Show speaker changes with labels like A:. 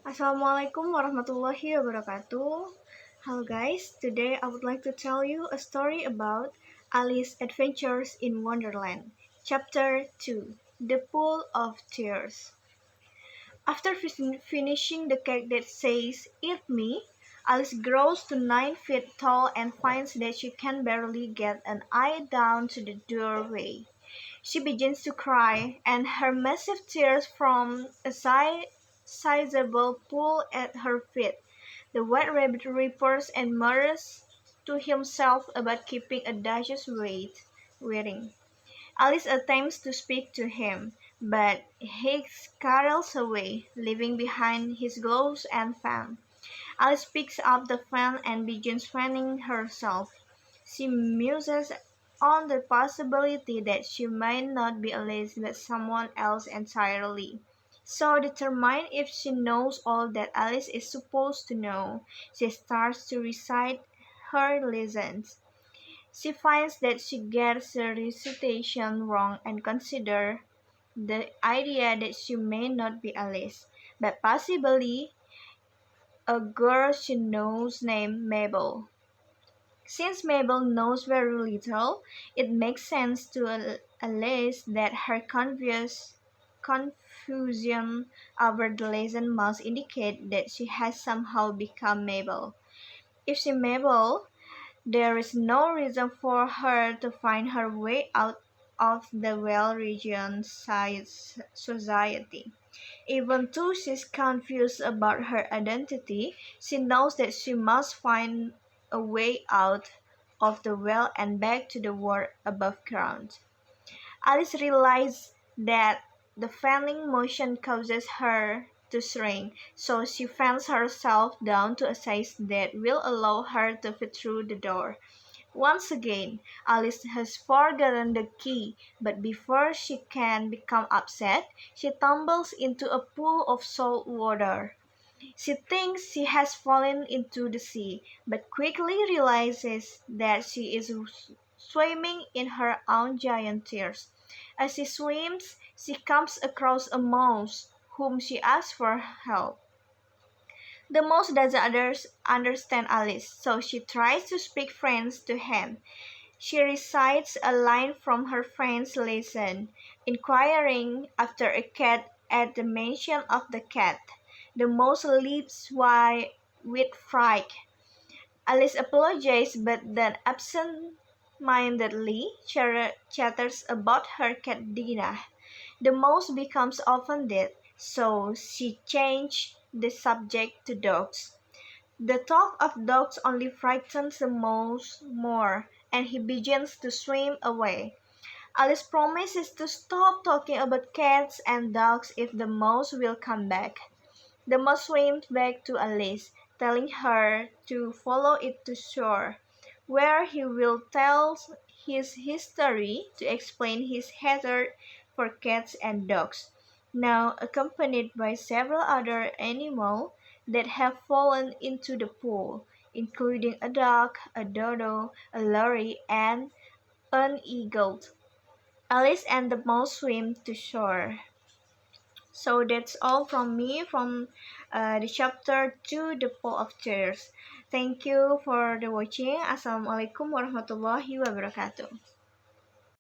A: Assalamualaikum warahmatullahi wabarakatuh. Hello guys, today I would like to tell you a story about Alice's adventures in Wonderland. Chapter 2, The Pool of Tears. After finishing the cake that says, "Eat me," Alice grows to 9 feet tall and finds that she can barely get an eye down to the doorway. She begins to cry, and her massive tears from a sizable pool at her feet. The White Rabbit reappears and mutters to himself about keeping a Duchess waiting. Alice attempts to speak to him, but he scuttles away, leaving behind his gloves and fan. Alice picks up the fan and begins fanning herself. She muses on the possibility that she might not be Alice but someone else entirely. So determined if she knows all that Alice is supposed to know, she starts to recite her lessons. She finds that she gets the recitation wrong and considers the idea that she may not be Alice, but possibly a girl she knows named Mabel. Since Mabel knows very little, it makes sense to Alice that her confusion over the lesson must indicate that she has somehow become Mabel. If she Mabel, there is no reason for her to find her way out of the well-regioned society. Even though she's confused about her identity, she knows that she must find a way out of the well and back to the world above ground. Alice realizes that the fanning motion causes her to shrink, so she fans herself down to a size that will allow her to fit through the door. Once again, Alice has forgotten the key, but before she can become upset, she tumbles into a pool of salt water. She thinks she has fallen into the sea, but quickly realizes that she is swimming in her own giant tears. As she swims, she comes across a mouse, whom she asks for help. The mouse doesn't understand Alice, so she tries to speak French to him. She recites a line from her French lesson, inquiring after a cat at the mention of the cat. The mouse leaps wide with fright. Alice apologizes, but then absent-mindedly chatters about her cat Dina. The mouse becomes offended, so she changes the subject to dogs. The talk of dogs only frightens the mouse more, and he begins to swim away. Alice promises to stop talking about cats and dogs if the mouse will come back. The mouse swims back to Alice, telling her to follow it to shore, where he will tell his history to explain his hatred for cats and dogs, now accompanied by several other animals that have fallen into the pool, including a duck, a dodo, a lorry, and an eagle. Alice and the mouse swim to shore. So that's all from me from the chapter 2, The Pool of Tears. Thank you for the watching. Assalamualaikum warahmatullahi wabarakatuh.